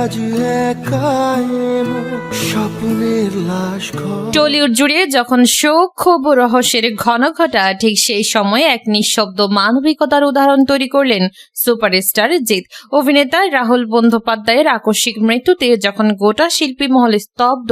আজ একাই স্বপ্নের লাশ। টলিউড জুড়ে যখন শোক, ক্ষোভ ও রহস্যের ঘন ঘটা, ঠিক সেই সময়ে এক নিঃশব্দ মানবিকতার উদাহরণ তৈরি করলেন সুপারস্টার জিৎ। অভিনেতা রাহুল বন্দ্যোপাধ্যায়ের আকস্মিক মৃত্যুতে যখন গোটা শিল্পী মহল স্তব্ধ,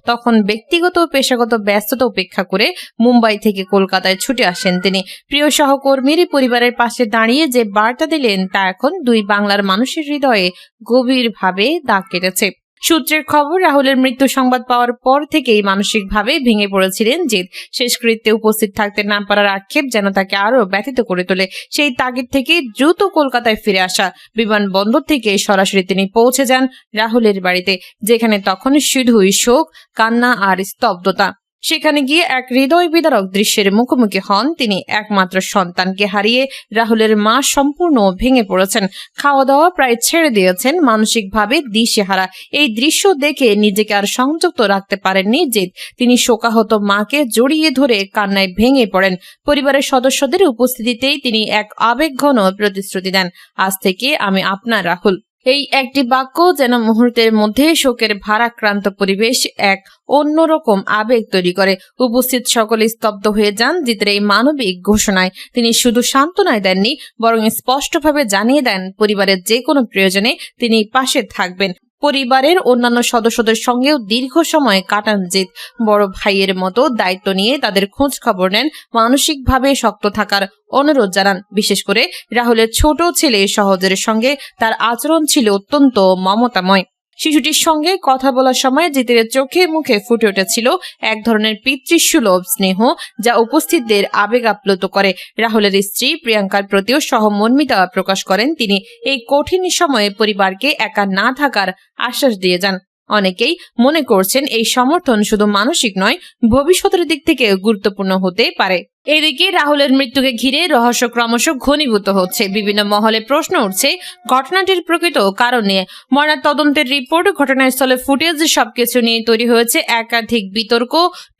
তখন ব্যক্তিগত ও পেশাগত ব্যস্ততা উপেক্ষা করে মুম্বাই থেকে কলকাতায় ছুটে আসেন তিনি। প্রিয় সহকর্মীর পরিবারের পাশে দাঁড়িয়ে যে বার্তা দিলেন, তা এখন দুই বাংলার মানুষের হৃদয়ে গভীরভাবে দাগ কেটেছে। সূত্রের খবর, রাহুলের মৃত্যু সংবাদ পাওয়ার পর থেকেই মানসিকভাবে ভেঙে পড়েছিলেন জিৎ। শেষকৃত্যে উপস্থিত থাকতে না পারার আক্ষেপ যেন তাকে আরো ব্যথিত করে তোলে। সেই তাগিদ থেকে দ্রুত কলকাতায় ফিরে আসা। বিমানবন্দর থেকে সরাসরি তিনি পৌঁছে যান রাহুলের বাড়িতে, যেখানে তখন শুধুই শোক, কান্না আর স্তব্ধতা। সেখানে গিয়ে এক হৃদয় বিদারক দৃশ্যের মুখোমুখি হন তিনি। একমাত্র সন্তানকে হারিয়ে রাহুলের মা সম্পূর্ণ ভেঙে পড়েছেন, খাওয়া দাওয়া প্রায় ছেড়ে দিয়েছেন, মানসিকভাবে দিশেহারা। এই দৃশ্য দেখে নিজেকে আর সংযুক্ত রাখতে পারেননি জিৎ। তিনি শোকাহত মাকে জড়িয়ে ধরে কান্নায় ভেঙে পড়েন। পরিবারের সদস্যদের উপস্থিতিতেই তিনি এক আবেগঘন প্রতিশ্রুতি দেন, আজ থেকে আমি আপনার রাহুল। এই একটি বাক্য যেন মুহূর্তের মধ্যে শোকের ভারাক্রান্ত পরিবেশ এক অন্যরকম আবেগ তৈরি করে। উপস্থিত সকলে স্তব্ধ হয়ে যান জিতের এই মানবিক ঘোষণায়। তিনি শুধু সান্ত্বনায় দেননি, বরং স্পষ্টভাবে জানিয়ে দেন পরিবারের যে কোনো প্রয়োজনে তিনি পাশে থাকবেন। পরিবারের অন্যান্য সদস্যদের সঙ্গেও দীর্ঘ সময় কাটান জিৎ। বড় ভাইয়ের মতো দায়িত্ব নিয়ে তাদের খোঁজ খবর নেন, মানসিকভাবে শক্ত থাকার অনুরোধ জানান। বিশেষ করে রাহুলের ছোট ছেলে সহজের সঙ্গে তার আচরণ ছিল অত্যন্ত মমতাময়। শিশুটির সঙ্গে কথা বলার সময় জিতের চোখে মুখে ফুটে উঠেছিল এক ধরনের পিতৃসুলভ স্নেহ, যা উপস্থিতদের আবেগ আপ্লুত করে। রাহুলের স্ত্রী প্রিয়াঙ্কার প্রতিও সহমর্মিতা প্রকাশ করেন তিনি। এই কঠিন সময়ে পরিবারকে একা না থাকার আশ্বাস দিয়ে যান। অনেকেই মনে করছেন এই সমর্থন শুধু মানসিক নয়, ভবিষ্যতের দিক থেকে গুরুত্বপূর্ণ হতে পারে। এদিকে রাহুলের মৃত্যুকে ঘিরে রহস্য ক্রমশ ঘনীভূত হচ্ছে। বিভিন্ন মহলে প্রশ্ন উঠছে ঘটনাটির প্রকৃত কারণ নিয়ে। ময়না তদন্তের রিপোর্ট, ঘটনাস্থলে ফুটেজ সবকিছু নিয়ে তৈরি হয়েছে একাধিক বিতর্ক।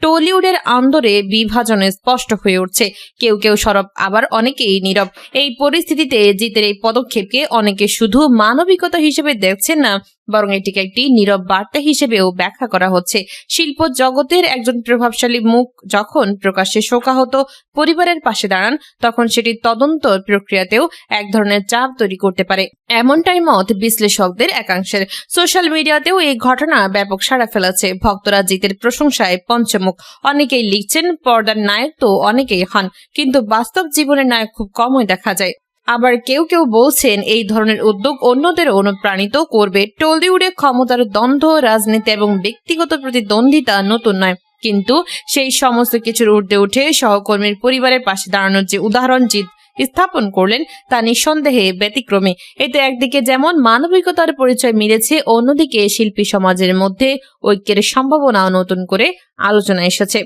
টলিউডের আন্দোলনে বিভাজন স্পষ্ট হয়ে উঠছে। কেউ কেউ সরব, আবার অনেকেই নীরব। এই পরিস্থিতিতে জিতের এই পদক্ষেপকে অনেকে শুধু মানবিকতা হিসেবে দেখছেন না, বরং এটিকে একটি নীরব বার্তা হিসেবেও ব্যাখ্যা করা হচ্ছে। শিল্প জগতের একজন প্রভাবশালী মুখ যখন প্রকাশ্যে শোকাহত পরিবারের পাশে দাঁড়ান, তখন সেটি তদন্ত প্রক্রিয়াতেও এক ধরনের চাপ তৈরি করতে পারে, এমনটাই মত বিশ্লেষকদের একাংশের। সোশ্যাল মিডিয়াতেও এই ঘটনা ব্যাপক সাড়া ফেলেছে। ভক্তরা জিতের প্রশংসায় পঞ্চমুখ। অনেকেই লিখছেন পর্দার নায়ক তো অনেকেই হন, কিন্তু বাস্তব জীবনের নায়ক খুব কমই দেখা যায়। আবার কেউ কেউ বলছেন এই ধরনের উদ্যোগ অন্যদের অনুপ্রাণিত করবে। টলিউডে ক্ষমতার দ্বন্দ্ব, রাজনীতি এবং ব্যক্তিগত প্রতিদ্বন্দ্বিতা নতুন নয়, কিন্তু সেই সমস্ত কিছুর ঊর্ধ্বে উঠে সহকর্মীর পরিবারের পাশে দাঁড়ানোর যে উদাহরণ জিৎ স্থাপন করলেন, তা নিঃসন্দেহে ব্যতিক্রমী। এতে একদিকে যেমন মানবিকতার পরিচয় মিলেছে, অন্যদিকে শিল্পী সমাজের মধ্যে ঐক্যের সম্ভাবনাও নতুন করে আলোচনা এসেছে।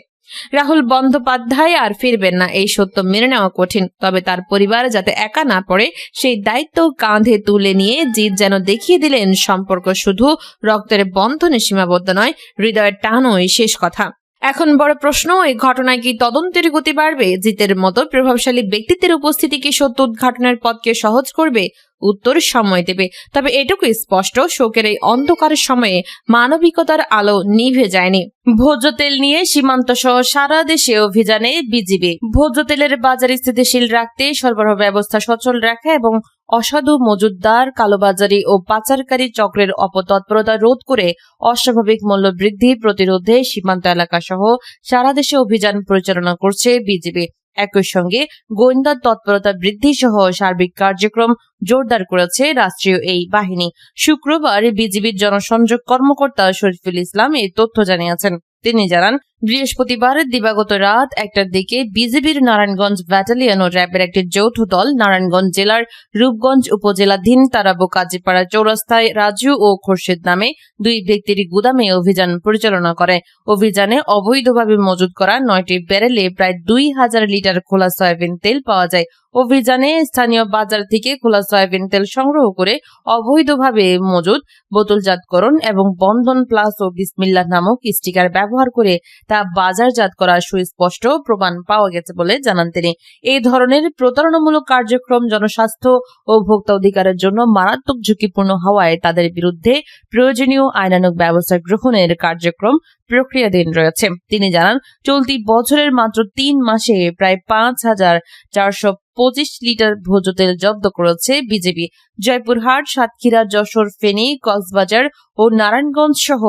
রাহুল বন্দ্যোপাধ্যায় আর ফিরবেন না, এই সত্য মেনে নেওয়া কঠিন। তবে তার পরিবার যাতে একা না পড়ে, সেই দায়িত্ব কাঁধে তুলে নিয়ে জিৎ যেন দেখিয়ে দিলেন সম্পর্ক শুধু রক্তের বন্ধনে সীমাবদ্ধ নয়, হৃদয়ের টানই শেষ কথা। এখন বড় প্রশ্ন, এই ঘটনায় কি তদন্তের গতি বাড়বে? জিতের মতো প্রভাবশালী ব্যক্তিত্বের উপস্থিতি কি সত্য উদ্ঘাটনের পথকে সহজ করবে? উত্তর সময় দেবে। তবে এটুকু স্পষ্ট, শোকের এই অন্ধকার সময়ে মানবিকতার আলো নিভে যায়নি। ভোজ্য তেল নিয়ে সীমান্ত সহ সারা দেশে অভিযানে বিজিবি। ভোজ্য তেলের বাজার স্থিতিশীল রাখতে সরবরাহ ব্যবস্থা সচল রাখা এবং অসাধু মজুতদার, কালোবাজারি ও পাচারকারী চক্রের অপতৎপরতা রোধ করে অস্বাভাবিক মূল্য বৃদ্ধি প্রতিরোধে সীমান্ত এলাকা সহ সারা দেশে অভিযান পরিচালনা করছে বিজিবি। একই সঙ্গে গোয়েন্দা তৎপরতা বৃদ্ধি সহ সার্বিক কার্যক্রম জোরদার করেছে রাষ্ট্রীয় এই বাহিনী। শুক্রবার বিজিবির জনসংযোগ কর্মকর্তা শরীফুল ইসলাম এই তথ্য জানিয়েছেন। তিনি জানান, বৃহস্পতিবার দিবাগত রাত 1টার দিকে বিজিবির নারায়ণগঞ্জ ব্যাটালিয়ন ও র্যাবের একটি যৌথ দল নারায়ণগঞ্জ জেলার রূপগঞ্জ উপজেলাধীন তারাবো কাজীপাড়া চৌরাস্তায় রাজু ও খোরশেদ নামে দুই ব্যক্তির গুদামে অভিযান পরিচালনা করে। অভিযানে অবৈধভাবে মজুত করা 9টি ব্যারেলে প্রায় 2000 লিটার খোলা সয়াবিন তেল পাওয়া যায়। অভিযানে স্থানীয় বাজার থেকে খোলা সয়াবিন তেল সংগ্রহ করে অবৈধভাবে মজুদ, বোতলজাতকরণ এবং বন্ধন প্লাস ও বিসমিল্লাহ নামক স্টিকার ব্যবহার করে তা বাজারজাত করার সুস্পষ্ট প্রমাণ পাওয়া গেছে বলে জানান তিনি। এই ধরনের প্রতারণামূলক কার্যক্রম জনস্বাস্থ্য ও ভোক্তা অধিকারের জন্য মারাত্মক ঝুঁকিপূর্ণ হওয়ায় তাদের বিরুদ্ধে প্রয়োজনীয় আইনানুগ ব্যবস্থা গ্রহণের কার্যক্রম প্রক্রিয়াধীন রয়েছে। তিনি জানান, চলতি বছরের মাত্র 3 মাসে প্রায় 5,425 লিটার ভোজ্য তেল জব্দ করেছে বিজিবি। জয়পুরহাট, সাতক্ষীরা, যশোর, ফেনী, কক্সবাজার ও নারায়ণগঞ্জ সহ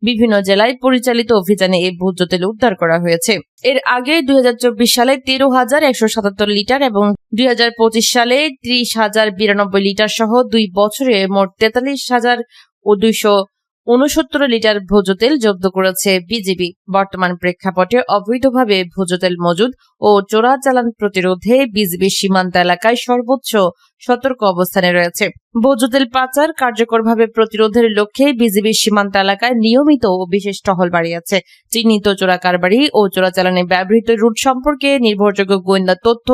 বিভিন্ন জেলায় পরিচালিত অভিযানে এই ভোজ্য তেল উদ্ধার করা হয়েছে। এর আগে 2024 সালে 13,177 লিটার এবং 2025 সালে 30,092 লিটার সহ 2 বছরে মোট 43,269 লিটার ভোজ্য তেল জব্দ করেছে বিজিবি। বর্তমান প্রেক্ষাপটে অবৈধভাবে ভোজ্য তেল মজুদ ও চোরাচালান প্রতিরোধে বিজিবি সীমান্ত এলাকায় সর্বোচ্চ সতর্ক অবস্থানে রয়েছে। ভোজ্য তেল পাচার কার্যকরভাবে প্রতিরোধের লক্ষ্যে বিজিবি সীমান্ত এলাকায় নিয়মিত ও বিশেষ টহল বাড়িয়েছে। চিহ্নিত চোরা কারবারি ও চোরাচালানে ব্যবহৃত রুট সম্পর্কে নির্ভরযোগ্য গোয়েন্দা তথ্য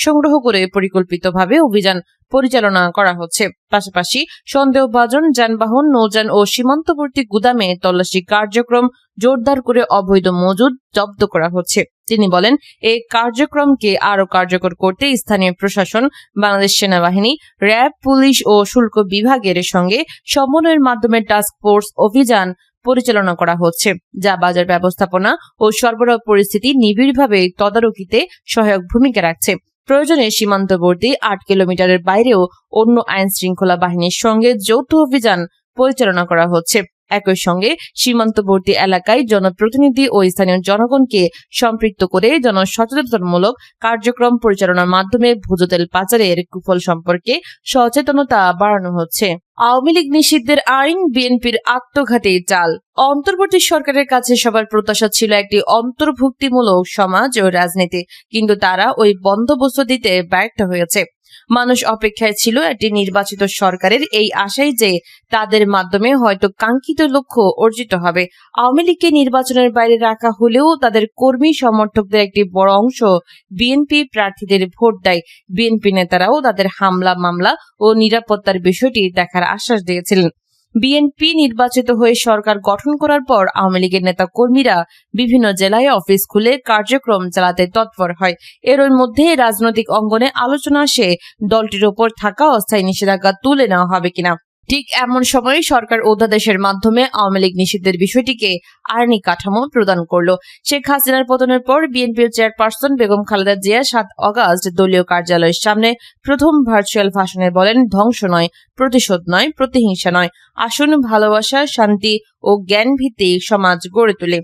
সংগ্রহ করে পরিকল্পিতভাবে অভিযান পরিচালনা করা হচ্ছে। পাশাপাশি সন্দেহভাজন যানবাহন, নৌযান ও সীমান্তবর্তী গুদামে তল্লাশি কার্যক্রম জোরদার করে অবৈধ মজুদ জব্দ করা হচ্ছে। তিনি বলেন, এই কার্যক্রমকে আরও কার্যকর করতে স্থানীয় প্রশাসন, বাংলাদেশ সেনাবাহিনী, র্যাব, পুলিশ ও শুল্ক বিভাগের সঙ্গে সমন্বয়ের মাধ্যমে টাস্ক ফোর্স অভিযান পরিচালনা করা হচ্ছে, যা বাজার ব্যবস্থাপনা ও সরবরাহ পরিস্থিতি নিবিড়ভাবে তদারকিতে সহায়ক ভূমিকা রাখছে। প্রয়োজনে সীমান্তবর্তী 8 কিলোমিটারের বাইরেও অন্য আইন শৃঙ্খলা বাহিনীর সঙ্গে যৌথ অভিযান পরিচালনা করা হচ্ছে। একই সঙ্গে সীমান্তবর্তী এলাকায় জনপ্রতিনিধি ও স্থানীয় জনগণকে সম্পৃক্ত করে জনসচেতনতামূলক কার্যক্রম পরিচালনার মাধ্যমে ভোজ্য তেল পাচারের কুফল সম্পর্কে সচেতনতা বাড়ানো হচ্ছে। আওয়ামী লীগ নিষিদ্ধের আইন বিএনপির আত্মঘাতী চাল। অন্তর্বর্তী সরকারের কাছে সবার প্রত্যাশা ছিল একটি অন্তর্ভুক্তিমূলক সমাজ ও রাজনীতি, কিন্তু তারা ওই বন্দোবস্ত দিতে ব্যর্থ হয়েছে। মানুষ অপেক্ষায় ছিল একটি নির্বাচিত সরকারের এই আশায় যে তাদের মাধ্যমে হয়তো কাঙ্ক্ষিত লক্ষ্য অর্জিত হবে। আওয়ামী লীগকে নির্বাচনের বাইরে রাখা হলেও তাদের কর্মী সমর্থকদের একটি বড় অংশ বিএনপি প্রার্থীদের ভোট দেয়। বিএনপি নেতারাও তাদের হামলা, মামলা ও নিরাপত্তার বিষয়টি দেখার আশ্বাস দিয়েছিলেন। বিএনপি নির্বাচিত হয়ে সরকার গঠন করার পর আওয়ামী লীগের নেতা কর্মীরা বিভিন্ন জেলায় অফিস খুলে কার্যক্রম চালাতে তৎপর হয়। এর মধ্যে রাজনৈতিক অঙ্গনে আলোচনা আসে দলটির ওপর থাকা অস্থায়ী নিষেধাজ্ঞা তুলে নেওয়া হবে কিনা। ঠিক এমন সময় সরকার অধ্যাদেশের মাধ্যমে আওয়ামী লীগ নিষিদ্ধের বিষয়টিকে আইনি কাঠামো প্রদান করল। শেখ হাসিনার পতনের পর বিএনপির চেয়ারপারসন বেগম খালেদা জিয়া 7 আগস্ট দলীয় কার্যালয়ের সামনে প্রথম ভার্চুয়াল ভাষণে বলেন, ধ্বংস নয়, প্রতিশোধ নয়, প্রতিহিংসা নয়, আসুন ভালোবাসা, শান্তি ও জ্ঞান ভিত্তিক সমাজ গড়ে তুলি।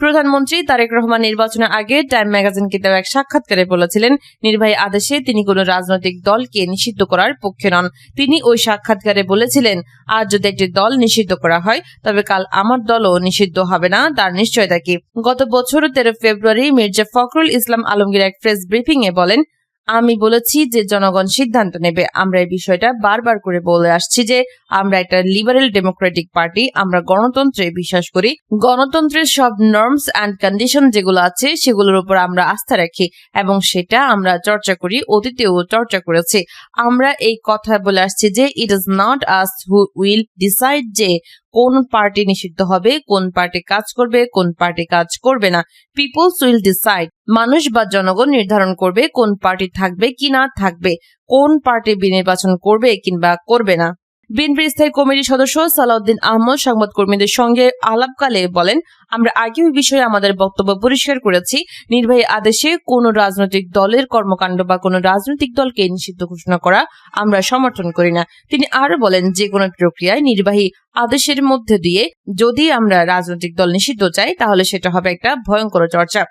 প্রধানমন্ত্রী তারেক রহমান নির্বাচনের আগে টাইম ম্যাগাজিনকে দেওয়া এক সাক্ষাৎকারে বলেছিলেন, নির্বাহী আদেশে তিনি কোনো রাজনৈতিক দলকে নিষিদ্ধ করার পক্ষে নন। তিনি ওই সাক্ষাৎকারে বলেছিলেন, আজ যদি একটি দল নিষিদ্ধ করা হয় তবে কাল আমার দলও নিষিদ্ধ হবে না, তার নিশ্চয়তা কি। গত বছর 13 ফেব্রুয়ারি মির্জা ফখরুল ইসলাম আলমগীর এক প্রেস ব্রিফিং এ বলেন, আমি বলেছি যে জনগণ সিদ্ধান্ত নেবে। আমরা এই বিষয়টা বারবার করে বলে আসছি যে আমরা একটা লিবারেল ডেমোক্রেটিক পার্টি, আমরা গণতন্ত্রে বিশ্বাস করি। গণতন্ত্রের সব নর্মস অ্যান্ড কন্ডিশন যেগুলো আছে সেগুলোর উপর আমরা আস্থা রাখি এবং সেটা আমরা চর্চা করি, অতীতেও চর্চা করেছি। আমরা এই কথা বলে আসছি যে it is not us who will decide যে কোন পার্টি নিষিদ্ধ হবে, কোন পার্টি কাজ করবে, কোন পার্টি কাজ করবে না। পিপলস উইল ডিসাইড, মানুষ বা জনগণ নির্ধারণ করবে কোন পার্টি থাকবে কি না থাকবে, কোন পার্টি বিনির্বাচন করবে কিংবা করবে না। বিএনপির স্থায়ী কমিটির সদস্য সালাউদ্দিন আহমদ সংবাদ কর্মীদের সঙ্গে আলাপকালে বলেন, আমরা আগে ওই বিষয়ে আমাদের বক্তব্য পরিষ্কার করেছি। নির্বাহী আদেশে কোন রাজনৈতিক দলের কর্মকাণ্ড বা কোন রাজনৈতিক দলকে নিষিদ্ধ ঘোষণা করা আমরা সমর্থন করি না। তিনি আরো বলেন, যে কোনো প্রক্রিয়ায় নির্বাহী আদেশের মধ্যে দিয়ে যদি আমরা রাজনৈতিক দল নিষিদ্ধ চাই তাহলে সেটা হবে একটা ভয়ঙ্কর চর্চা।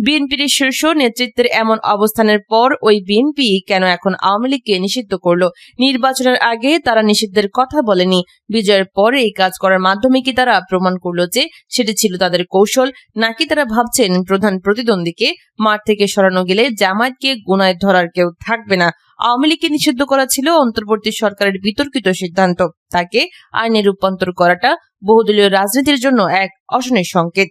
বিএনপির শীর্ষ নেতৃত্বের এমন অবস্থানের পর ওই বিএনপি কেন এখন আওয়ামী লীগকে নিষিদ্ধ করল? নির্বাচনের আগে তারা নিষিদ্ধের কথা বলেনি, বিজয়ের পরে এই কাজ করার মাধ্যমে কি তারা প্রমাণ করলো যে সেটি ছিল তাদের কৌশল, নাকি তারা ভাবছেন প্রধান প্রতিদ্বন্দ্বীকে মাঠ থেকে সরানো গেলে জামায়াতকে গুনায় ধরার কেউ থাকবে না? আওয়ামী লীগকে নিষিদ্ধ করা ছিল অন্তর্বর্তী সরকারের বিতর্কিত সিদ্ধান্ত। তাকে আইনে রূপান্তর করাটা বহুদলীয় রাজনীতির জন্য এক অশনির সংকেত।